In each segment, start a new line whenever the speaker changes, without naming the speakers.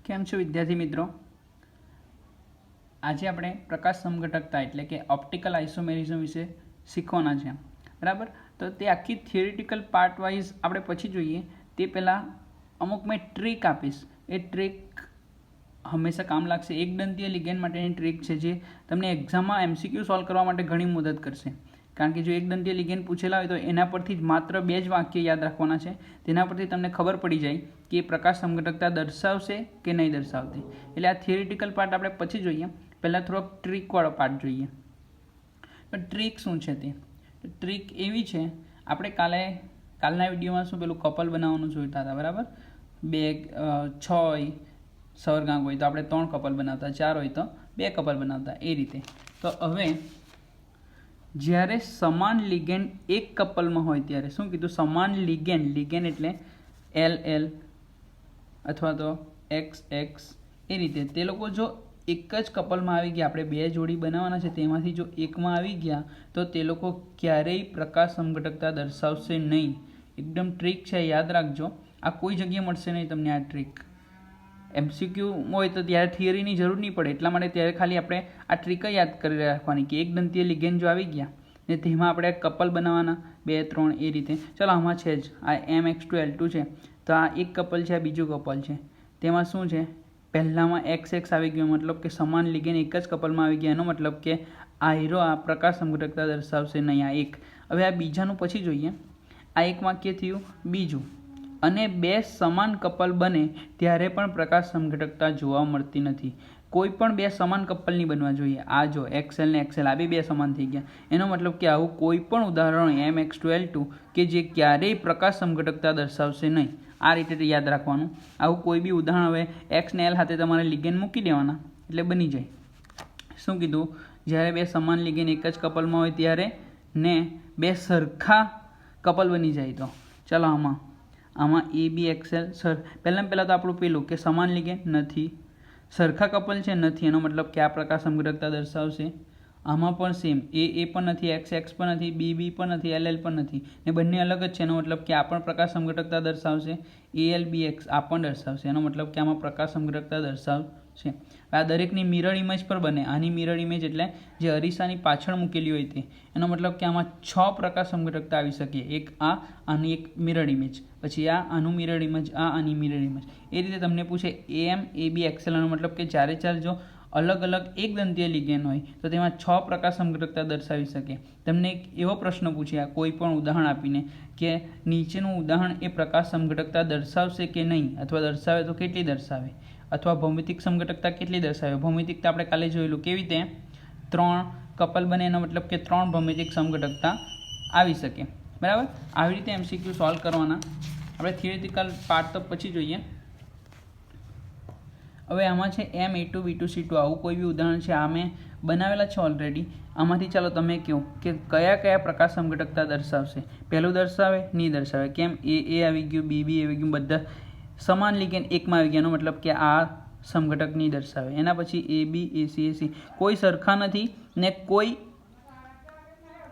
કેમ છો વિદ્યાર્થી મિત્રો? આજે આપણે પ્રકાશ સમઘટકતા એટલે કે ઓપ્ટિકલ આઇસોમેરિઝમ વિશે શીખવાના છે, બરાબર? તો તે આખી થિયરિટિકલ પાર્ટ વાઇઝ આપણે પછી જોઈએ. તે પહેલાં અમુક મેં ટ્રીક આપીશ. એ ટ્રીક હંમેશા કામ લાગશે. એકદંતીય લિગેન્ડ માટેની ટ્રીક છે જે તમને એક્ઝામમાં MCQ સોલ્વ કરવા માટે ઘણી મદદ કરશે. કારણ કે જો એકદંતીય લિગેન્ડ પૂછેલા હોય તો એના પરથી જ માત્ર 2 જ વાક્ય યાદ રાખવાના છે. તેના પરથી તમને ખબર પડી જાય કે એ પ્રકાશ સમઘટકતા દર્શાવશે કે નહીં દર્શાવતી. એટલે આ થિયરિટિકલ પાર્ટ આપણે પછી જોઈએ. પહેલાં થોડોક ટ્રીકવાળો પાર્ટ જોઈએ. તો ટ્રીક શું છે તે? ટ્રીક એવી છે, આપણે કાલના વિડીયોમાં શું પેલું કપલ બનાવવાનું જોઈતા હતા, બરાબર? 6 હોય સવર્ગાંક હોય તો આપણે 3 કપલ બનાવતા, 4 હોય તો 2 કપલ બનાવતા, એ રીતે. તો હવે જ્યારે સમાન લિગેન્ડ એક કપલમાં હોય ત્યારે શું કીધું? સમાન લિગેન્ડ એટલે LL અથવા તો XX એ રીતે તે લોકો જો એક જ કપલમાં આવી ગયા, આપણે 2 જોડી બનાવવાના છે, તેમાંથી જો એકમાં આવી ગયા તો તે લોકો ક્યારેય પ્રકાશ સમઘટકતા દર્શાવશે નહીં. એકદમ ટ્રીક છે, યાદ રાખજો. આ કોઈ જગ્યાએ મળશે નહીં તમને આ ટ્રીક. MCQ હોય તો ત્યારે થિયરીની જરૂર નહીં પડે, એટલા માટે ત્યારે ખાલી આપણે આ ટ્રીક યાદ કરી રાખવાની કે એકદંતીય લિગેન્ડ જો આવી ગયા ને તેમાં આપણે કપલ બનાવવાના 2 3 એ રીતે. ચલો આમાં છે જ આ MX2L2 છે, તો આ એક કપલ છે, આ બીજું કપલ છે. તેમાં શું છે? પહેલામાં XX આવી ગયો, મતલબ કે સમાન લિગેન્ડ એક જ કપલમાં આવી ગયા. એનો મતલબ કે આ હીરો આ પ્રકાશ સમઘટકતા દર્શાવશે નહીં, આ એક. હવે આ બીજાનું પછી જોઈએ. આ એક વાક્ય થયું. બીજું, અને 2 સમાન કપલ બને ત્યારે પણ પ્રકાશ સમઘટકતા જોવા મળતી નથી. કોઈ પણ 2 સમાન કપલ નહીં બનવા જોઈએ. આ જો XL ને XL આ બી 2 સમાન થઈ ગયા. એનો મતલબ કે આવું કોઈ પણ ઉદાહરણ MX2L2 કે જે ક્યારેય પ્રકાશ સમઘટકતા દર્શાવશે નહીં. આ રીતે યાદ રાખવાનું. આવું કોઈ બી ઉદાહરણ હવે X ને L સાથે તમારે લિગેન્ડ મૂકી દેવાના એટલે બની જાય. શું કીધું? જ્યારે 2 સમાન લિગેન્ડ એક જ કપલમાં હોય ત્યારે ને 2 સરખા કપલ બની જાય તો. ચાલો આમાં ABXL સર પહેલાં તો આપણું પેલું કે સમાન લિગેન્ડ નથી, સરખા કપલ છે નથી, એનો મતલબ કે આ પ્રકાશ સમઘટકતા દર્શાવશે. આમાં પણ સેમ, એ પણ નથી, XX પણ નથી, BB પણ નથી, LL પણ નથી, ને બંને અલગ જ છે. એનો મતલબ કે આ પણ પ્રકાશ સમઘટકતા દર્શાવશે. ALBX આ પણ દર્શાવશે. એનો મતલબ કે આમાં પ્રકાશ સમઘટકતા દર્શાવશે. આ દરેકની મિરર ઇમેજ પર બને. આની મિરર ઇમેજ એટલે જે અરીસાની પાછળ મૂકેલી હોય તે. એનો મતલબ કે આમાં 6 પ્રકાશ સમઘટકતા આવી શકે. એક આની એક મિરર ઇમેજ, પછી આનું મિરર ઇમેજ, આની મિરર ઇમેજ. એ રીતે તમને પૂછે AMABXL, એનો મતલબ કે 4 જો અલગ અલગ એકદંતીય લિગેન્ડ હોય તો તેમાં 6 પ્રકાશ સમઘટકતા દર્શાવી શકે. તમને એક એવો પ્રશ્ન પૂછ્યા કોઈ પણ ઉદાહરણ આપીને કે નીચેનું ઉદાહરણ એ પ્રકાશ સમઘટકતા દર્શાવશે કે નહીં, અથવા દર્શાવે તો કેટલી દર્શાવે, અથવા ભૌમિતિક સમઘટકતા કેટલી દર્શાવે. ભૌમિતિકતા આપણે કાલે જોયેલું કેવી રીતે 3 કપલ બને, એનો મતલબ કે 3 ભૌમિતિક સમઘટકતા આવી શકે, બરાબર? આવી રીતે MCQ સોલ્વ કરવાના. આપણે થિયરિટિકલ પાર્ટ તો પછી જોઈએ. હવે આમાં છે MA2B2C2 આવું કોઈ બી ઉદાહરણ છે. આ મેં બનાવેલા છે ઓલરેડી. આમાંથી ચાલો તમે કહો કે કયા પ્રકાશ સમઘટકતા દર્શાવશે. પહેલું દર્શાવે, નહીં દર્શાવે. કેમ? A આવી ગયું, BB આવી ગયું, બધા સમાન લિગેન્ડ એકમાં આવી ગયા. એનો મતલબ કે આ સમઘટક નહીં દર્શાવે. એના પછી AB AC કોઈ સરખા નથી ને કોઈ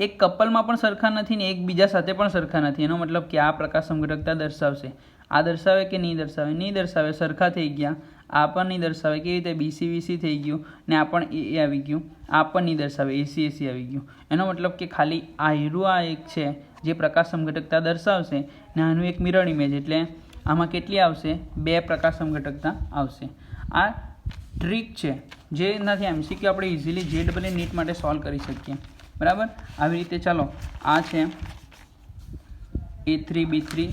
એક કપલમાં પણ સરખા નથી ને એકબીજા સાથે પણ સરખા નથી. એનો મતલબ કે આ પ્રકાશ સમઘટકતા દર્શાવશે. આ દર્શાવે કે નહીં દર્શાવે? નહીં દર્શાવે, સરખા થઈ ગયા. આ પણ નહીં દર્શાવે. કેવી રીતે? BC થઈ ગયું ને આ પણ AA આવી ગયું. આ પણ નહીં દર્શાવે, AC આવી ગયું. એનો મતલબ કે ખાલી આ હીરો આ એક છે જે પ્રકાશ સમઘટકતા દર્શાવશે ને આનું એક મિરર ઇમેજ, એટલે આમાં કેટલી આવશે? 2 પ્રકાશ સમઘટકતા આવશે. આ ટ્રીક છે જેનાથી MCQ આપણે ઇઝીલી JEE નીટ માટે સોલ્વ કરી શકીએ, બરાબર? આવી રીતે ચાલો આ છે A3 B3,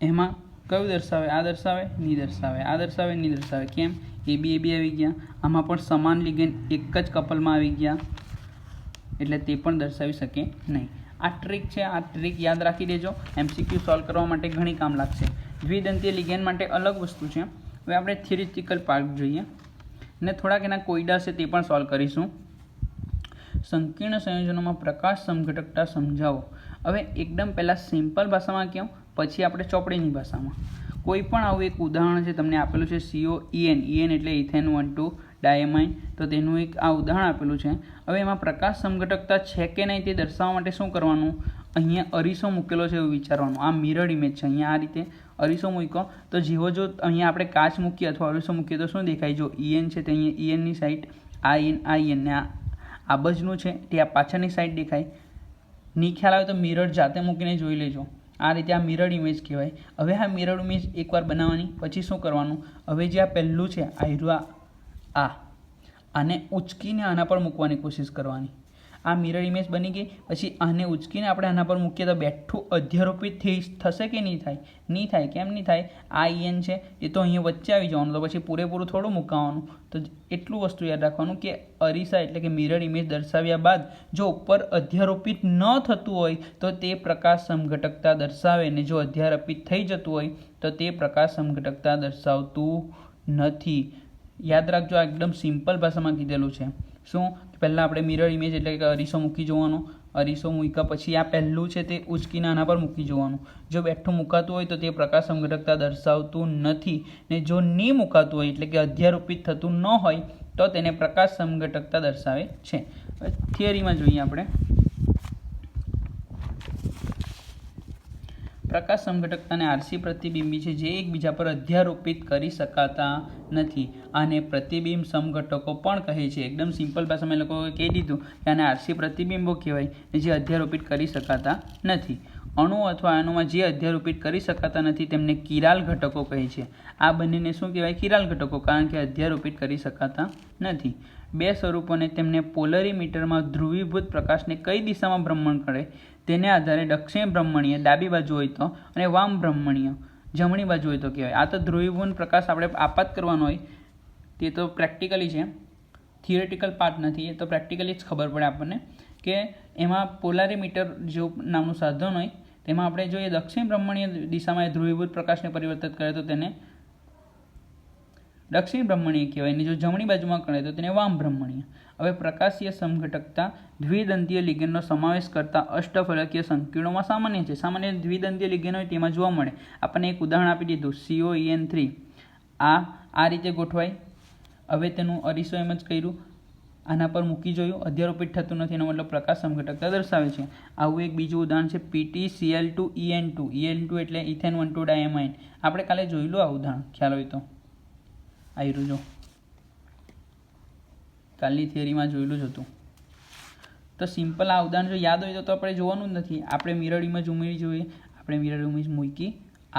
એમાં કયું દર્શાવે? આ દર્શાવે, નહીં દર્શાવે. આ દર્શાવે, નહીં દર્શાવે. કેમ? AB આવી ગયા. આમાં પણ સમાન લિગેન્ડ એક જ કપલમાં આવી ગયા એટલે તે પણ દર્શાવી શકે નહીં. આ ટ્રીક છે. આ ટ્રીક યાદ રાખી દેજો. MCQ સોલ્વ કરવા માટે ઘણી કામ લાગશે. દ્વિદંતીય લિગેન્ડ માટે અલગ વસ્તુ છે. હવે આપણે થિયરિટિકલ પાર્ટ જોઈએ ને થોડાક એના કોયડા છે તે પણ સોલ્વ કરીશું. સંકીર્ણ સંયોજનોમાં પ્રકાશ સમઘટકતા સમજાવો. હવે એકદમ પહેલાં સિમ્પલ ભાષામાં કહું, પછી આપણે ચોપડીની ભાષામાં. કોઈ પણ આવું એક ઉદાહરણ છે તમને આપેલું છે COEN એટલે ઇથેન 1,2 ડાયમાઇન. તો તેનું એક આ ઉદાહરણ આપેલું છે. હવે એમાં પ્રકાશ સમઘટકતા છે કે નહીં તે દર્શાવવા માટે શું કરવાનું? અહીંયા અરીસો મૂકેલો છે એવું વિચારવાનું. આ મિરર ઇમેજ છે. અહીંયા આ રીતે અરીસો મૂક્યો તો જેવો જો અહીંયા આપણે કાચ મૂકીએ અથવા અરીસો મૂકીએ તો શું દેખાય? જો EN છે તે અહીંયા ENની સાઈડ, આ EN ને આ બાજુનું છે તે આ પાછળની સાઈડ દેખાય. ની ખ્યાલ આવે તો મિરર જાતે મૂકીને જોઈ લેજો. આ રીતે આ મિરર ઇમેજ કહેવાય. હવે આ મિરર ઇમેજ એકવાર બનાવવાની, પછી શું કરવાનું? હવે જે આ પહેલું છે આને ઉચકીને આના પર મૂકવાની કોશિશ કરવાની. આ મિરર ઇમેજ બની ગઈ. પછી આને ઉચકીને આપણે આના પર મૂકીએ તો બેઠું અધ્યારોપિત થશે કે નહીં થાય? નહીં થાય. કેમ નહીં થાય? આ EN છે એ તો અહીંયા વચ્ચે આવી જવાનું, તો પછી પૂરેપૂરું થોડું મૂકાવાનું. તો એટલું વસ્તુ યાદ રાખવાનું કે અરીસા એટલે કે મિરર ઇમેજ દર્શાવ્યા બાદ જો ઉપર અધ્યારોપિત ન થતું હોય તો તે પ્રકાશ સમઘટકતા દર્શાવે, ને જો અધ્યારોપિત થઈ જતું હોય તો તે પ્રકાશ સમઘટકતા દર્શાવતું નથી. યાદ રાખજો, આ એકદમ સિમ્પલ ભાષામાં કીધેલું છે. શું? પહેલાં આપણે મિરર ઇમેજ એટલે કે અરીસો મૂકી જોવાનો. અરીસો મૂક્યા પછી આ પહેલું છે તે ઉચકીને આના પર મૂકી જોવાનું. જો બેઠું મુકાતું હોય તો તે પ્રકાશ સમઘટકતા દર્શાવતું નથી, ને જો નહીં મુકાતું હોય એટલે કે અધ્યારોપિત થતું ન હોય તો તેને પ્રકાશ સમઘટકતા દર્શાવે છે. હવે થિયરીમાં જોઈએ આપણે. પ્રકાશ સમઘટકતા અને RC પ્રતિબિંબી છે જે એકબીજા પર અધ્યારોપિત કરી શકાતા નથી. આને પ્રતિબિંબ સમઘટકો પણ કહે છે. એકદમ સિમ્પલ ભાષામાં એ લોકોએ કહી દીધું કે આને RC પ્રતિબિંબો કહેવાય, જે અધ્યારોપિત કરી શકાતા નથી. અણુ અથવા આયનોમાં જે અધ્યારોપિત કરી શકાતા નથી તેમને કિરાલ ઘટકો કહે છે. આ બંનેને શું કહેવાય? કિરાલ ઘટકો, કારણ કે અધ્યારોપિત કરી શકાતા નથી. બે સ્વરૂપોને તેમને પોલરીમીટરમાં ધ્રુવીભૂત પ્રકાશને કઈ દિશામાં ભ્રમણ કરે તેને આધારે દક્ષિણ બ્રહ્મણીય ડાબી બાજુ હોય તો અને વામ બ્રહ્મણીય જમણી બાજુ હોય તો કહેવાય. આ તો ધ્રુવીભૂત પ્રકાશ આપણે આપાત કરવાનો હોય, તે તો પ્રેક્ટિકલી છે, થિયરેટિકલ પાર્ટ નથી. એ તો પ્રેક્ટિકલી જ ખબર પડે આપણને કે એમાં પોલારીમીટર જેવું નામનું સાધન હોય, તેમાં આપણે જોઈએ દક્ષિણ બ્રહ્મણીય દિશામાં ધ્રુવીભૂત પ્રકાશને પરિવર્તિત કરે તો તેને દક્ષિણ બ્રહ્મણીય કહેવાય, અને જો જમણી બાજુમાં કરે તો તેને વામ બ્રહ્મણીય. હવે પ્રકાશીય સમઘટકતા દ્વિદંતીય લિગેન્ડનો સમાવેશ કરતા અષ્ટફલકીય સંકીર્ણોમાં સામાન્ય છે. સામાન્ય દ્વિદંતીય લિગેન્ડ હોય તેમાં જોવા મળે. આપણને એક ઉદાહરણ આપી દીધું, COEN3. આ રીતે ગોઠવાય. હવે તેનું અરીસો એમ જ કર્યું, આના પર મૂકી જોયું, અધ્યારોપિત થતું નથી, એનો મતલબ પ્રકાશ સમઘટકતા દર્શાવે છે. આવું એક બીજું ઉદાહરણ છે PtCl2En2. En2 એટલે ઇથેન 1,2 ડાયમાઇન. આપણે કાલે જોયેલું આ ઉદાહરણ, ખ્યાલ હોય તો. આવ્યું જો કાલની થિયરીમાં જોયેલું જ હતું. તો સિમ્પલ આ ઉદાહરણ જો યાદ હોય તો આપણે જોવાનું જ નથી. આપણે મિરર ઇમેજ ઉમેરી જોઈએ. આપણે મિરર ઇમેજ મૂકી,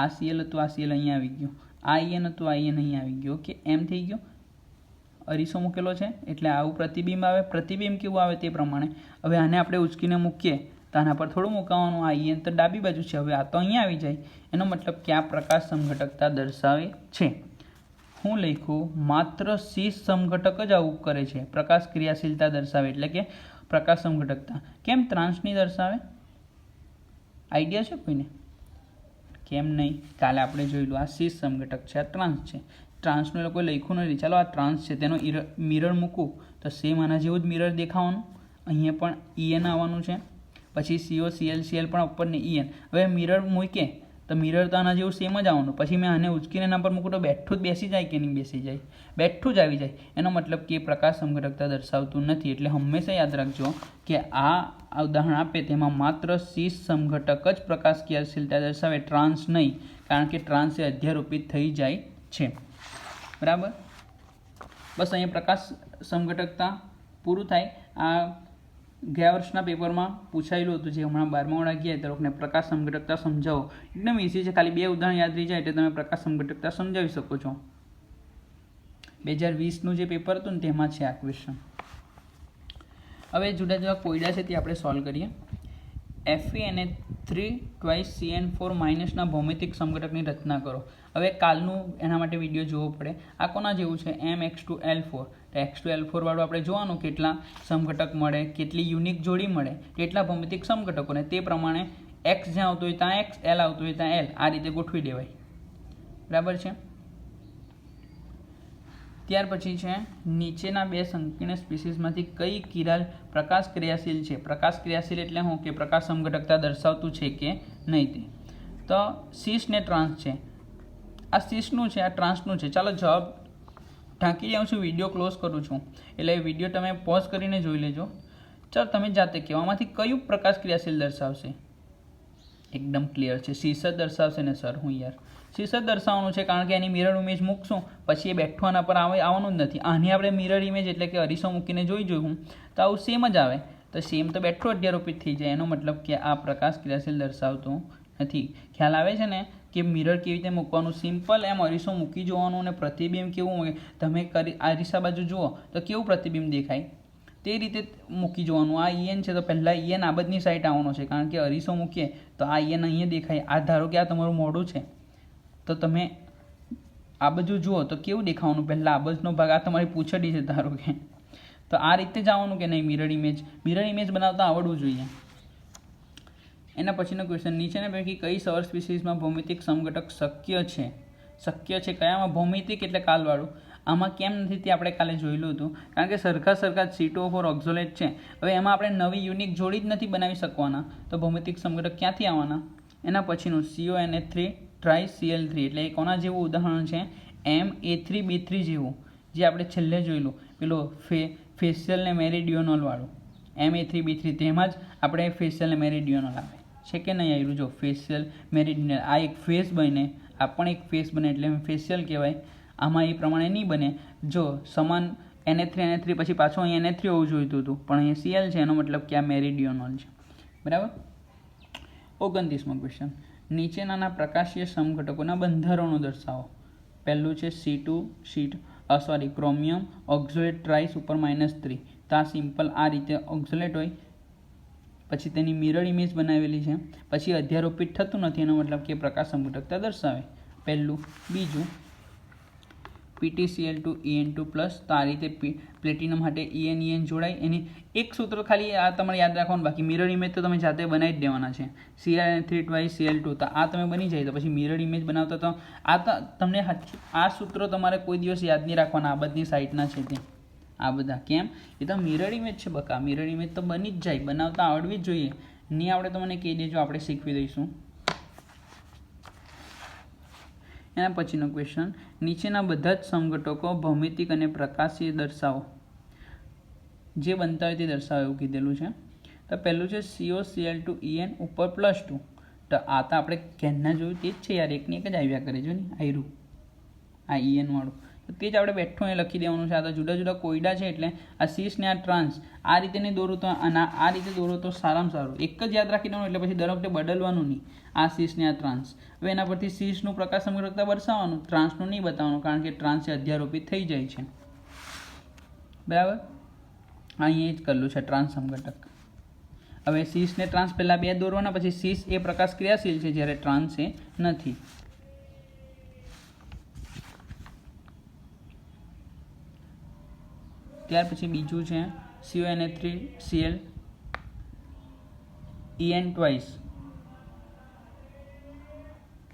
આ Cl હતું, આ Cl અહીંયા આવી ગયો, આ En હતું, આ En અહીંયા આવી ગયો. ઓકે, એમ થઈ ગયો. અરીસો મૂકેલો છે એટલે આવું પ્રતિબિંબ આવે. પ્રતિબિંબ કેવું આવે તે પ્રમાણે. હવે આને આપણે ઉચકીને મૂકીએ તો આના પર થોડું મૂકવાનું. આ En તો ડાબી બાજુ છે, હવે આ તો અહીંયા આવી જાય. એનો મતલબ કે આ પ્રકાશ સમઘટકતા દર્શાવે છે. હું લખ્યું માત્ર સીસ સમઘટક જ આવું કરે છે, પ્રકાશ ક્રિયાશીલતા દર્શાવે એટલે કે પ્રકાશ સમઘટકતા. કેમ ત્રાંસની દર્શાવે? આઈડિયા છે કોઈને? કેમ નહીં? કાલે આપણે જોયેલું આ સીસ સમઘટક છે, આ ટ્રાન્સ છે. ટ્રાન્સનું લોકો લખ્યું નથી. ચાલો આ ટ્રાન્સ છે, તેનો મિરર મૂકું તો સેમ આના જેવું જ મિરર દેખાવાનું. અહીંયા પણ En આવવાનું છે, પછી CO Cl પણ ઉપર ને En. હવે મિરર મૂકે તો મિરર તો આના જેવું સેમ જ આવવાનું. પછી મેં આને ઉચકીને એના પર મૂકું તો બેઠું જ બેસી જાય કે નહીં બેસી જાય? બેઠું જ આવી જાય. એનો મતલબ કે પ્રકાશ સમઘટકતા દર્શાવતું નથી. એટલે હંમેશા યાદ રાખજો કે આ ઉદાહરણ આપે તેમાં માત્ર સીસ સમઘટક જ પ્રકાશ ક્રિયાશીલતા દર્શાવે, ટ્રાન્સ નહીં, કારણ કે ટ્રાન્સ એ અધ્યારોપિત થઈ જાય છે. બરાબર? બસ અહીંયા પ્રકાશ સમઘટકતા પૂરું થાય. આ ગયા વર્ષના પેપરમાં પૂછાયેલું હતું, જે હમણાં 12મા વાળા ગયા તે લોકોને પ્રકાશ સમઘટકતા સમજાવો. એકદમ ઇઝી છે, ખાલી 2 ઉદાહરણ યાદ રહી જાય એટલે તમે પ્રકાશ સમઘટકતા સમજાવી શકો છો. 2020નું જે પેપર હતું ને તેમાં છે આ ક્વેશ્ચન. હવે જુદા જુદા કોયડા છે તે આપણે સોલ્વ કરીએ. FeNH3 2CN4 માઇનસના ભૌમિતિક સમઘટકની રચના કરો. હવે કાલનું એના માટે વિડીયો જોવો પડે. આ કોના જેવું છે? MX2L4. તો X2L4 વાળું આપણે જોવાનું કેટલા સમઘટક મળે, કેટલી યુનિક જોડી મળે, કેટલા ભૌમિતિક સમઘટકોને, તે પ્રમાણે X જ્યાં આવતું હોય ત્યાં X, L આવતું હોય ત્યાં L, આ રીતે ગોઠવી દેવાય. બરાબર છે? ત્યાર પછી છે નીચેના બે સંકીર્ણ સ્પીસીસમાંથી કઈ કિરાલ પ્રકાશ ક્રિયાશીલ છે? પ્રકાશ ક્રિયાશીલ એટલે શું કે પ્રકાશ સમઘટકતા દર્શાવતું છે કે નહીં તે. તો સીસ ને ટ્રાન્સ છે. આ સીસનું છે, આ ટ્રાન્સનું છે. ચાલો જવાબ ઢાંકી જાઉં છું, વિડીયો ક્લોઝ કરું છું, એટલે વિડીયો તમે પોઝ કરીને જોઈ લેજો. ચાલો તમે જાતે કહો, આમાંથી કયું પ્રકાશ ક્રિયાશીલ દર્શાવશે? એકદમ ક્લિયર છે, સીસ જ દર્શાવશે ને સર. હું યાર સીસ જ દર્શાવવાનું છે, કારણ કે એની મિરર ઇમેજ મૂકશું પછી એ બેઠું આના પર આવવાનું જ નથી. આની આપણે મિરર ઇમેજ એટલે કે અરીસો મૂકીને જોયું તો આવું સેમ જ આવે. તો સેમ તો બેઠું અધ્યારોપિત થઈ જાય. એનો મતલબ કે આ પ્રકાશ ક્રિયાશીલ દર્શાવતું નથી. ખ્યાલ આવે છે ને કે મિરર કેવી રીતે મૂકવાનું? સિમ્પલ એમ અરીસો મૂકી જોવાનું અને પ્રતિબિંબ કેવું હોય તમે અરીસા બાજુ જુઓ તો કેવું પ્રતિબિંબ દેખાય તે રીતે મૂકી જોવાનું. આ ઈએન છે તો પહેલાં ઈએન આ બધની સાઈડ આવવાનો છે, કારણ કે અરીસો મૂકીએ તો આ ઈએન અહીંયા દેખાય. આ ધારો કે આ તમારું મોઢું છે તો તમે આ બાજુ જુઓ તો કેવું દેખાવાનું? પહેલાં આ બાજુનો ભાગ આ તમારી પૂંછડી છે ધારો કે, તો આ રીતે જ આવવાનું કે નહીં? મિરર ઇમેજ બનાવતા આવડવું જોઈએ. એના પછીનો ક્વેશ્ચન, નીચેના પૈકી કઈ સૌર સ્પીસીસમાં ભૌમિતિક સમઘટક શક્ય છે? કયામાં? ભૌમિતિક એટલે કાલવાળું. આમાં કેમ નથી તે આપણે કાલે જોયેલું હતું, કારણ કે સરખા સીટો ફોર ઓક્ઝોલેટ છે. હવે એમાં આપણે નવી યુનિક જોડી જ નથી બનાવી શકવાના, તો ભૌમિતિક સમઘટક ક્યાંથી આવવાના? એના પછીનું CONH3 TriCl3 એટલે એ કોના જેવું ઉદાહરણ છે? MA3B3 જેવું, જે આપણે છેલ્લે જોયેલું પેલો ફેશિયલ ને મેરીડિયોનલ વાળું MA3B3. તેમાં જ આપણે ફેશિયલ ને મેરીડિયોનલ આવે છે કે નહીં? આવ્યું જો ફેશિયલ મેરીડિયોનલ, આ એક ફેસ બને, આ પણ એક ફેસ બને એટલે ફેશિયલ કહેવાય. આમાં એ પ્રમાણે નહીં બને. જો સમાન NH3 પછી પાછું અહીં NH3 હોવું જોઈતું હતું, પણ અહીં Cl છે, એનો મતલબ કે આ મેરીડિયોનલ છે. બરાબર. 29મો ક્વેશ્ચન, નીચેનાના પ્રકાશીય સમઘટકોના બંધારણો દર્શાવો. પહેલું છે ક્રોમિયમ ઓક્ઝોલેટ ટ્રાઈ સુપર -3. તો આ સિમ્પલ આ રીતે ઓક્ઝોલેટ હોય, પછી તેની મિરર ઇમેજ બનાવેલી છે, પછી અધ્યારોપિત થતું નથી, એનો મતલબ કે પ્રકાશ સમઘટકતા દર્શાવે. પહેલું. બીજું PtCl2 En2+. તો આ રીતે પ્લેટિનમ માટે En જોડાય. એની એક સૂત્ર ખાલી આ તમારે યાદ રાખવાનું, બાકી મિરર ઇમેજ તો તમે જાતે બનાવી જ દેવાના છે. Cl3 2Cl2, તો આ તમે બની જાય તો પછી મિરર ઇમેજ બનાવતા તો આ તમને આ સૂત્રો તમારે કોઈ દિવસ યાદ નહીં રાખવાના. આ બધી સાઈડના છે તે આ બધા. કેમ? એ તો મિરર ઇમેજ છે બકા. મિરર ઇમેજ તો બની જ જાય, બનાવતા આવડવી જ જોઈએ. નહીં આવડે તો મને કહી દેજો, આપણે શીખવી દઈશું. એના પછીનો ક્વેશ્ચન, નીચેના બધા જ સમઘટકો ભૌમિતિક અને પ્રકાશીય દર્શાવો. જે બનતા હોય તે દર્શાવો એવું કીધેલું છે. તો પહેલું છે COCl2 En ઉપર +2. તો આ તો આપણે ક્યારના જોયું તે જ છે યાર, એકની એક જ આવ્યા કરે જો ને. આયરું આ En વાળું તો તે જ આપણે બેઠું એ લખી દેવાનું છે. આ તો જુદા જુદા કોયડા છે એટલે આ સીસ ને આ ટ્રાન્સ આ રીતે નહીં દોરું તો આ રીતે દોરો તો સારામાં સારું. એક જ યાદ રાખી દેવાનું એટલે પછી દર વખતે બદલવાનું નહીં. આ સીસ ને આ ટ્રાન્સ. હવે એના પરથી સીસનું પ્રકાશ સમઘટકતા દર્શાવવાનું, ટ્રાન્સનું નહીં બતાવવાનું, કારણ કે ટ્રાન્સ એ અધ્યારોપિત થઈ જાય છે. બરાબર. અહીંયા જ કરેલું છે ટ્રાન્સ સમઘટક. હવે સીસ ને ટ્રાન્સ પહેલાં બે દોરવાના, પછી સીસ એ પ્રકાશ ક્રિયાશીલ છે જ્યારે ટ્રાન્સ એ નથી. ત્યાર પછી બીજું છે CONH3Cl En2.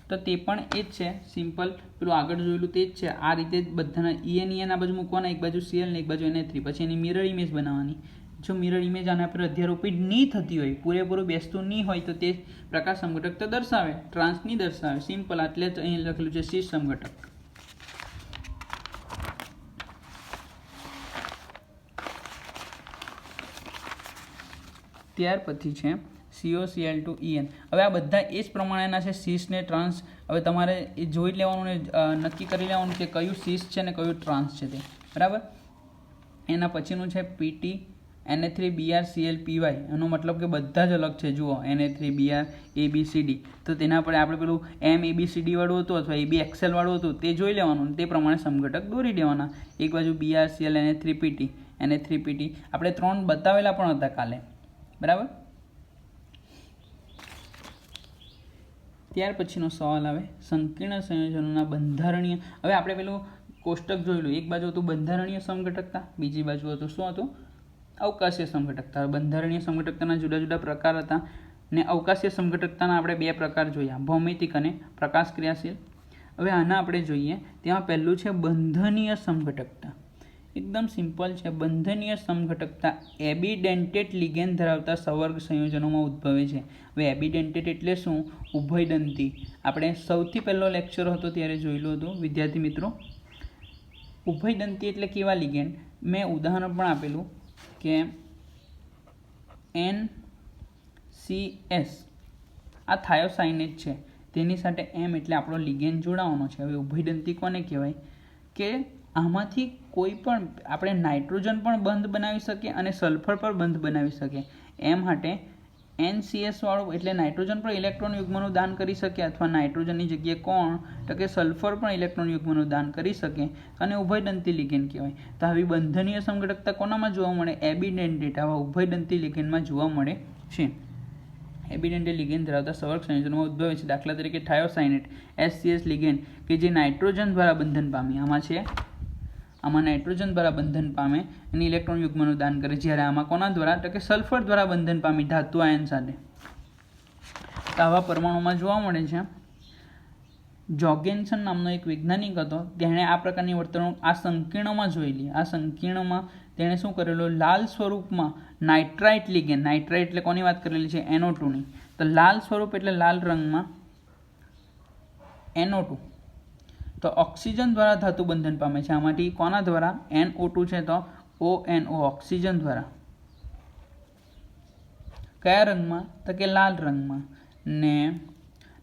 તો તે પણ એ જ છે, સિમ્પલ પેલું આગળ જોયેલું તે જ છે. આ રીતે બધાના En આ બાજુ મૂકવાના, એક બાજુ Cl ને એક બાજુ NH3, પછી એની મિરર ઇમેજ બનાવવાની. જો મિરર ઇમેજ આના પર અધ્યારોપિત નહીં થતી હોય, પૂરેપૂરું બેસતું નહીં હોય, તો તે પ્રકાશ સમઘટક તો દર્શાવે, ટ્રાન્સ નહીં દર્શાવે. સિમ્પલ. એટલે જ અહીં લખેલું છે સીસ સમઘટક. ત્યાર પછી છે COCl2 En. હવે આ બધા એ જ પ્રમાણેના છે, સીસ ને ટ્રાન્સ. હવે તમારે એ જોઈ લેવાનું ને નક્કી કરી લેવાનું કે કયું સીસ છે ને કયું ટ્રાન્સ છે તે. બરાબર. એના પછીનું છે PT NH3Br Cl Py. એનો મતલબ કે બધા જ અલગ છે. જુઓ NH3Br ABCD. તો તેના પર આપણે પેલું MABCD વાળું હતું અથવા ABXL વાળું હતું તે જોઈ લેવાનું, તે પ્રમાણે સમઘટક દોરી દેવાના. એક બાજુ BrCl NH3PT NH3PT આપણે 3 બતાવેલા પણ હતા કાલે. બરાબર. ત્યાર પછીનો સવાલ આવે સંકીર્ણ સંયોજનોના બંધારણીય. હવે આપણે પેલું કોષ્ટક જોયેલું, એક બાજુ હતું બંધારણીય સમઘટકતા, બીજી બાજુ હતું શું હતું? અવકાશીય સમઘટકતા. બંધારણીય સમઘટકતાના જુદા જુદા પ્રકાર હતા ને અવકાશીય સમઘટકતાના આપણે 2 પ્રકાર જોયા, ભૌમિતિક અને પ્રકાશ ક્રિયાશીલ. હવે આના આપણે જોઈએ. તેમાં પહેલું છે બંધનીય સમઘટકતા. એકદમ સિમ્પલ છે. બંધનીય સમઘટકતા એબિડેન્ટેટ લિગેન્ડ ધરાવતા સવર્ગ સંયોજનોમાં ઉદ્ભવે છે. હવે એબિડેન્ટેટ એટલે શું? ઉભયદંતી. આપણે સૌથી પહેલો લેક્ચર હતો ત્યારે જોયેલું હતું વિદ્યાર્થી મિત્રો. ઉભયદંતી એટલે કેવા લિગેન્ડ? મેં ઉદાહરણ પણ આપેલું કે NCS આ થાયોસાઇનેટ છે, તેની સાથે એમ એટલે આપણો લિગેન્ડ જોડાવાનો છે. હવે ઉભયદંતી કોને કહેવાય કે આમાંથી કોઈ પણ આપણે નાઇટ્રોજન પણ બંધ બનાવી શકીએ અને સલ્ફર પણ બંધ બનાવી શકીએ. એમ માટે NCS વાળું એટલે નાઇટ્રોજન પણ ઇલેક્ટ્રોન યુગ્મનું દાન કરી શકે અથવા નાઇટ્રોજનની જગ્યાએ કોણ તો કે સલ્ફર પણ ઇલેક્ટ્રોન યુગ્મનું દાન કરી શકે અને ઉભયદંતી લિગેન્ડ કહેવાય. તો આવી બંધનીય સમઘટકતા કોનામાં જોવા મળે? એબિડેન્ટેટ આવા ઉભયદંતી લિગેન્ડમાં જોવા મળે છે. એબિડેન્ટેટ લિગેન્ડ ધરાવતા સવર્ગ સંયોજનોમાં ઉદ્ભવે છે. દાખલા તરીકે થાયોસાયનેટ HCS લિગેન્ડ કે જે નાઇટ્રોજન દ્વારા બંધન પામી, આમાં નાઇટ્રોજન દ્વારા બંધન પામે અને ઇલેક્ટ્રોન યુગ્મનું દાન કરે, જ્યારે આમાં કોના દ્વારા તો કે સલ્ફર દ્વારા બંધન પામી ધાતુ આયન સાથે. તો આવા પરમાણુમાં જોવા મળે છે. જોર્ગેન્સન નામનો એક વૈજ્ઞાનિક હતો, તેણે આ પ્રકારની વર્તણૂક આ સંકીર્ણમાં જોયેલી. આ સંકીર્ણમાં તેણે શું કરેલું? લાલ સ્વરૂપમાં નાઇટ્રાઇટ લિગેન્ડ, નાઇટ્રાઇટ એટલે કોની વાત કરેલી છે? NO2 ની. તો લાલ સ્વરૂપ એટલે લાલ રંગમાં NO2 તો ઓક્સિજન દ્વારા ધાતુ બંધન પામે છે. આમાંથી કોના દ્વારા? NO2 છે તો ONO ઓક્સિજન દ્વારા. કયા રંગમાં? તો કે લાલ રંગમાં. ને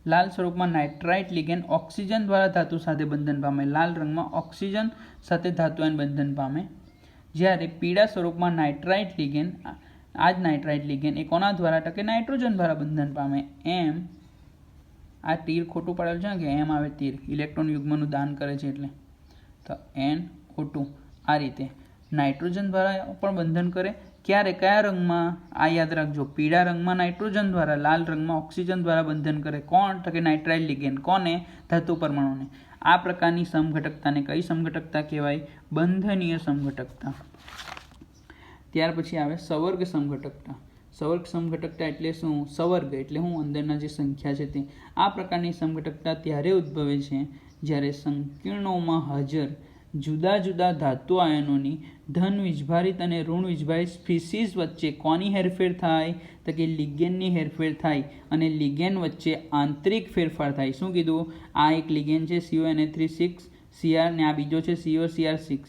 લાલ સ્વરૂપમાં નાઇટ્રાઇટ લિગેન્ડ ઓક્સિજન દ્વારા ધાતુ સાથે બંધન પામે, લાલ રંગમાં ઓક્સિજન સાથે ધાતુ આયન બંધન પામે. જ્યારે પીળા સ્વરૂપમાં નાઇટ્રાઇટ લિગેન્ડ, આ જ નાઇટ્રાઇટ લિગેન્ડ એ કોના દ્વારા તો કે નાઇટ્રોજન દ્વારા બંધન પામે. એમ આ તીર ખોટું પાડેલું છે ને કે એમ આવે તીર, ઇલેક્ટ્રોન યુગ્મનું દાન કરે છે એટલે. તો NO2 આ રીતે નાઇટ્રોજન દ્વારા પણ બંધન કરે. ક્યારે? કયા રંગમાં? આ યાદ રાખજો, પીળા રંગમાં નાઇટ્રોજન દ્વારા, લાલ રંગમાં ઓક્સિજન દ્વારા બંધન કરે. કોણ તો કે નાઇટ્રાઇટ લિગેન્ડ. કોને? ધાતુ પરમાણુને. આ પ્રકારની સમઘટકતાને કઈ સમઘટકતા કહેવાય? બંધનીય સમઘટકતા. ત્યાર પછી આવે સવર્ગ સમઘટકતા. સવર્ગ સમઘટકતા એટલે શું? સવર્ગ એટલે હું અંદરના જે સંખ્યા છે તે. આ પ્રકારની સમઘટકતા ત્યારે ઉદ્ભવે છે જ્યારે સંકીર્ણોમાં હાજર જુદા જુદા ધાતુ આયનોની ધન વીજભારિત અને ઋણ વીજભારિત સ્પીસીઝ વચ્ચે કોની હેરફેર થાય તો કે લિગેન્ડની હેરફેર થાય અને લિગેન્ડ વચ્ચે આંતરિક ફેરફાર થાય. શું કીધું? આ એક લિગેન્ડ છે CONH3 Cr ને આ બીજો છે COCr6.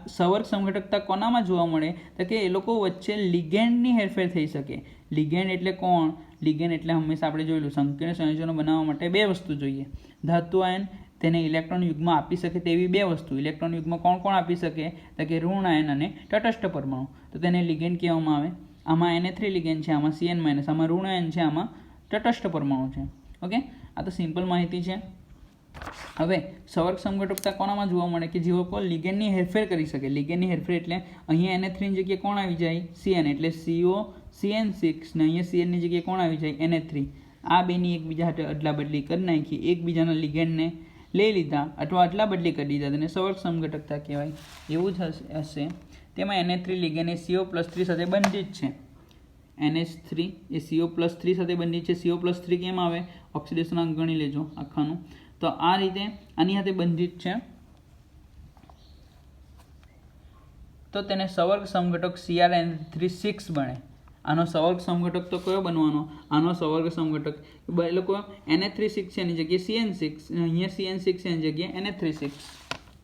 સવર્ગ સમઘટકતા કોનામાં જોવા મળે તો કે એ લોકો વચ્ચે લિગેન્ડની હેરફેર થઈ શકે. લિગેન્ડ એટલે કોણ? લિગેન્ડ એટલે હંમેશા આપણે જોયેલું સંકીર્ણ સંયોજનો બનાવવા માટે બે વસ્તુ જોઈએ. ધાતુ આયન તેને ઇલેક્ટ્રોન યુગ્મ આપી શકે તેવી બે વસ્તુ. ઇલેક્ટ્રોન યુગ્મ કોણ કોણ આપી શકે તો કે ઋણ આયન અને તટસ્થ પરમાણુ. તો તેને લિગેન્ડ કહેવામાં આવે. આમાં Na3 લિગેન્ડ છે, આમાં Cn-, આમાં ઋણ આયન છે, આમાં તટસ્થ પરમાણુ છે. ઓકે, આ તો સિમ્પલ માહિતી છે. હવે સવર્ગ સમઘટકતા કોનામાં જોવા મળે કે જેઓ કોઈ લિગેન્ડની હેરફેર કરી શકે. લિગેન્ડની હેરફેર એટલે અહીંયા Na3 ની જગ્યાએ કોણ આવી જાય? Cn એટલે COCN6 ને અહીંયા Cn ની જગ્યાએ કોણ આવી જાય? Na3. આ બેની એકબીજા સાથે અદલા બદલી કરી નાખી, એકબીજાના લિગેન્ડને લઈ લીધા અથવા અદલા બદલી કરી દીધા, તેને સવર્ગ સમઘટકતા કહેવાય. એવું જ હશે. તેમાં Na3 લિગેન્ડ એ CO+3 સાથે બંધિત છે. NH3 એ CO+3 સાથે બંધિત છે. CO+3 કેમ આવે? ઓક્સિડેશન અંક ગણી લેજો આખાનું. તો આ રીતે આની સાથે બંધિત છે, તો તેને સવર્ગ સમઘટક Cr3 બને. આનો સવર્ગ સમઘટક તો કયો બનવાનો? આનો સવર્ગ સમઘટક એ લોકો Na3 છે એની જગ્યાએ CN6, અહીંયા CN6 છે એની જગ્યાએ Na3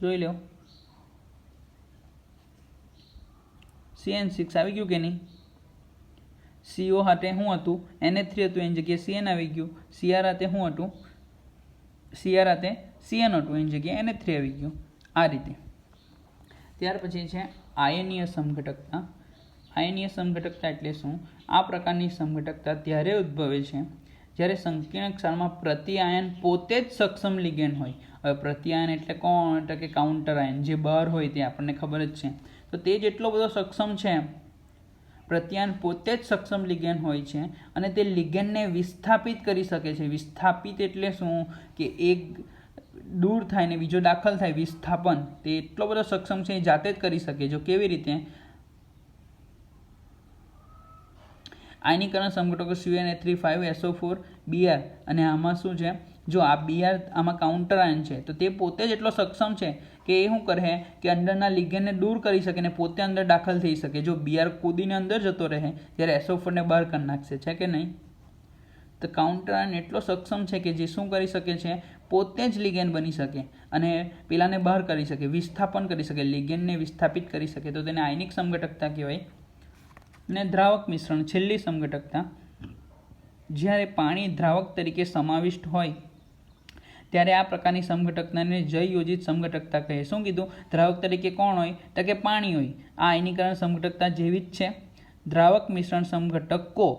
જોઈ લો. CN6 આવી ગયું કે નહીં? CO હાથે શું હતું? Na3 હતું એની જગ્યાએ Cn આવી ગયું. Cr હાથે શું હતું? Cr હાથે Cn હતું એની જગ્યાએ Na3 આવી ગયું. આ રીતે. ત્યાર પછી છે આયનીય સમઘટકતા. આયનીય સમઘટકતા એટલે શું? આ પ્રકારની સમઘટકતા ત્યારે ઉદ્ભવે છે જ્યારે સંકીર્ણ ક્ષારમાં પ્રતિ આયન પોતે જ સક્ષમ લિગેન્ડ હોય. હવે પ્રતિ આયન એટલે કોણ? એટલે કે કાઉન્ટર આયન, જે બહાર હોય તે આપણને ખબર જ છે. તો તે જેટલો બધો સક્ષમ છે, પ્રત્યાયન પોતે જ સક્ષમ લિગેન્ડ હોય છે અને તે લિગેન્ડને વિસ્થાપિત કરી શકે છે. વિસ્થાપિત એટલે શું? કે એક દૂર થાય ને બીજો દાખલ થાય, વિસ્થાપન. તે એટલો બધો સક્ષમ છે એ જાતે જ કરી શકે. જો કેવી રીતે? આયનીકરણ સમઘટકો CuNH3 Br અને આમાં શું છે? જો આ Br આમાં કાઉન્ટર આયન છે તો તે પોતે જ એટલો સક્ષમ છે કે એ શું કરે કે અંદરના લિગેન્ડને દૂર કરી શકે ને પોતે અંદર દાખલ થઈ શકે. જો Br કૂદીને અંદર જતો રહે ત્યારે SO4 ને બહાર કરી નાખશે, છે કે નહીં? તો કાઉન્ટર આયન એટલો સક્ષમ છે કે જે શું કરી શકે છે? પોતે જ લિગેન્ડ બની શકે અને પેલાને બહાર કરી શકે, વિસ્થાપન કરી શકે, લિગેન્ડને વિસ્થાપિત કરી શકે. તો તેને આયનિક સમઘટકતા કહેવાય. અને દ્રાવક મિશ્રણ, છેલ્લી સમઘટકતા. જ્યારે પાણી દ્રાવક તરીકે સમાવિષ્ટ હોય ત્યારે આ પ્રકારની સમઘટકતાને જય યોજિત સમઘટકતા કહે. શું કીધું? દ્રાવક તરીકે કોણ હોય? તો કે પાણી હોય. આ આયનીકરણ સમઘટકતા જેવી જ છે. દ્રાવક મિશ્રણ સમઘટકો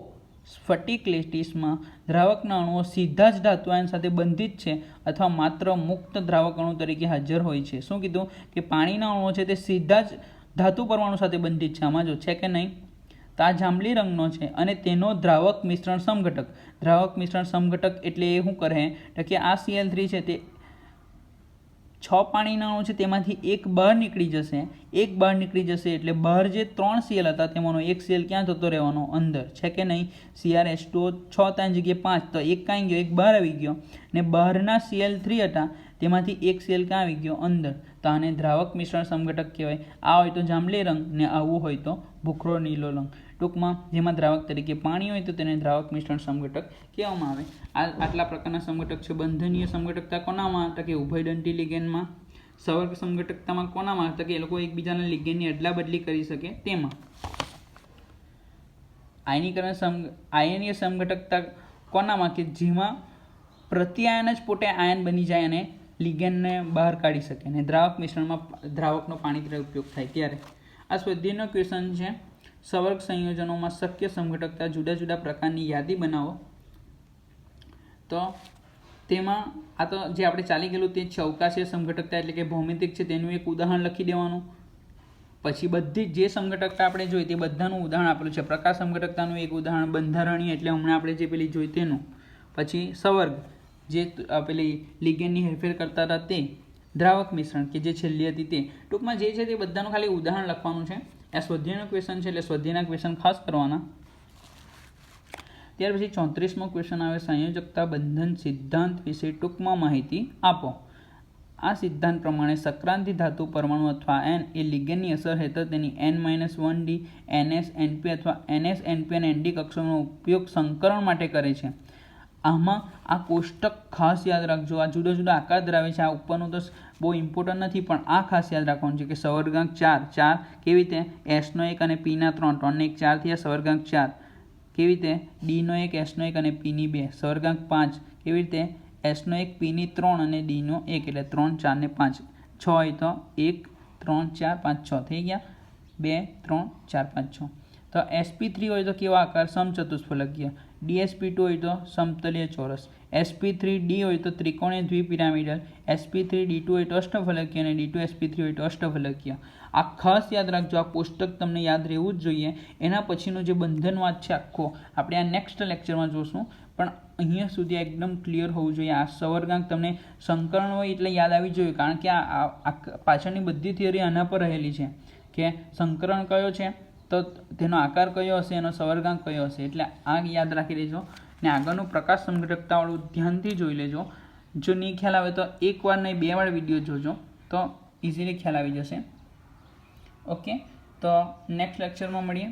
સ્ફટિક લેટીસમાં દ્રાવકના અણુઓ સીધા જ ધાતુ આયન સાથે બંધિત છે અથવા માત્ર મુક્ત દ્રાવક અણુ તરીકે હાજર હોય છે. શું કીધું? કે પાણીના અણુઓ છે તે સીધા જ ધાતુ પરમાણુ સાથે બંધિત છે. આમાં જો છે કે નહીં? તો આ જાંબલી રંગનો છે અને તેનો દ્રાવક મિશ્રણ સમઘટક. દ્રાવક મિશ્રણ સમઘટક એટલે એ શું કરે તો કે આ Cl3 છે તે 6 પાણીના અણુ છે તેમાંથી એક બહાર નીકળી જશે. એક બહાર નીકળી જશે એટલે બહાર જે 3 Cl હતા તેમાંનો એક Cl ક્યાં જતો રહેવાનો? અંદર. છે કે નહીં? CrH2O 6 ત્યાં જગ્યાએ 5, તો એક કાંઈ ગયો? એક બહાર આવી ગયો. ને બહારના Cl3 હતા તેમાંથી એક Cl ક્યાં આવી ગયો? અંદર. તો આને દ્રાવક મિશ્રણ સમઘટક કહેવાય. આ હોય તો જાંબલી રંગ ને આવું હોય તો ભૂખરો નીલો રંગ. ટૂંકમાં જેમાં દ્રાવક તરીકે પાણી હોય તો તેને દ્રાવક મિશ્રણ સમઘટક કહેવામાં આવે. આટલા પ્રકારના સમઘટક છે. બંધનીય સમઘટકતા કોનામાં? તો કે ઉભયદંડી લિગેન્ડમાં. સવર્ગ સમઘટકતામાં કોનામાં? તો કે એ લોકો એકબીજાના લિગેન્ડની અદલા બદલી કરી શકે તેમાં. આયનીય સમઘટકતા કોનામાં? કે જેમાં પ્રત્યાયન જ પોતે આયન બની જાય અને લિગેન્ડને બહાર કાઢી શકે અને દ્રાવક મિશ્રણમાં દ્રાવકનો પાણી તરીકે ઉપયોગ થાય ત્યારે. આ સ્વાધ્યાયનો ક્વેશ્ચન છે. સવર્ગ સંયોજનોમાં શક્ય સમઘટકતા જુદા જુદા પ્રકારની યાદી બનાવો. તો તેમાં આ તો જે આપણે ચાલી ગયેલું તે છે અવકાશીય સમઘટકતા એટલે કે ભૌમિતિક છે તેનું એક ઉદાહરણ લખી દેવાનું. પછી બધી જે સમઘટકતા આપણે જોઈ તે બધાનું ઉદાહરણ આપેલું છે. પ્રકાશ સમઘટકતાનું એક ઉદાહરણ, બંધારણીય એટલે હમણાં આપણે જે પેલી જોઈ તેનું. પછી સવર્ગ જે પેલી લિગેન્ડની હેરફેર કરતા હતા તે, દ્રાવક મિશ્રણ કે જે છેલ્લી હતી તે. ટૂંકમાં જે છે તે બધાનું ખાલી ઉદાહરણ લખવાનું છે. આ સ્વાધ્યાયનો ક્વેશ્ચન છે એટલે સ્વાધ્યાયના ક્વેશ્ચન ખાસ કરવાના. ત્યાર પછી 34મો ક્વેશ્ચન આવે, સંયોજકતા બંધન સિદ્ધાંત વિશે ટૂંકમાં માહિતી આપો. આ સિદ્ધાંત પ્રમાણે સક્રાંતિ ધાતુ પરમાણુ અથવા એન એ લિગેન્ડની અસર હેઠળ તેની N-1D, NS, NP અથવા NS, NP અને ND કક્ષાનો ઉપયોગ સંકરણ માટે કરે છે. આમાં આ કોષ્ટક ખાસ યાદ રાખજો. આ જુદા જુદા આકાર ધરાવે છે. આ ઉપરનું તો બહુ ઇમ્પોર્ટન્ટ નથી પણ આ ખાસ યાદ રાખવાનું છે કે સવર્ગાંક 4 કેવી રીતે? S1 અને P3 3 ને 1 4 થયા સવર્ગાંક 4. કેવી રીતે? D1 S1 અને P2 સવર્ગાંક 5. કેવી રીતે? S1 P3 અને D1 એટલે 3 4 ને 5. 6 હોય તો 1 3 4 5 6 થઈ ગયા. 2 3 4 5 6. તો sp3 હોય તો કેવા આકાર? સમચતુષ્ફલકીય. dsp2 હોય તો સમતલીય ચોરસ. sp3d હોય તો ત્રિકોણીય દ્વિપિરામિડલ. sp3d2 હોય તો અષ્ટફલકીય અને d2sp3 હોય તો અષ્ટફલકીય. આ ખાસ યાદ રાખજો. આ કોષ્ટક તમને યાદ રહેવું જ જોઈએ. એના પછીનો જે બંધનવાદ છે આખો આપણે આ નેક્સ્ટ લેક્ચરમાં જોશું. પણ અહીંયા સુધી એકદમ ક્લિયર હોવું જોઈએ. આ સવર્ગાંક તમને સંકરણ હોય એટલે યાદ આવી જોઈએ કારણ કે આ પાછળની બધી થિયરી આના પર રહેલી છે કે સંકરણ કયો છે તો તેનો આકાર કયો હશે, એનો સવર્ગાંક કયો હશે. એટલે આ યાદ રાખી લેજો ને આગળનું પ્રકાશ સમઘટકતાવાળું ધ્યાનથી જોઈ લેજો. જો નહીં ખ્યાલ આવે તો એકવાર નહીં 2 વાર વિડીયો જોજો તો ઇઝીલી ખ્યાલ આવી જશે. ઓકે, તો નેક્સ્ટ લેક્ચરમાં મળીએ.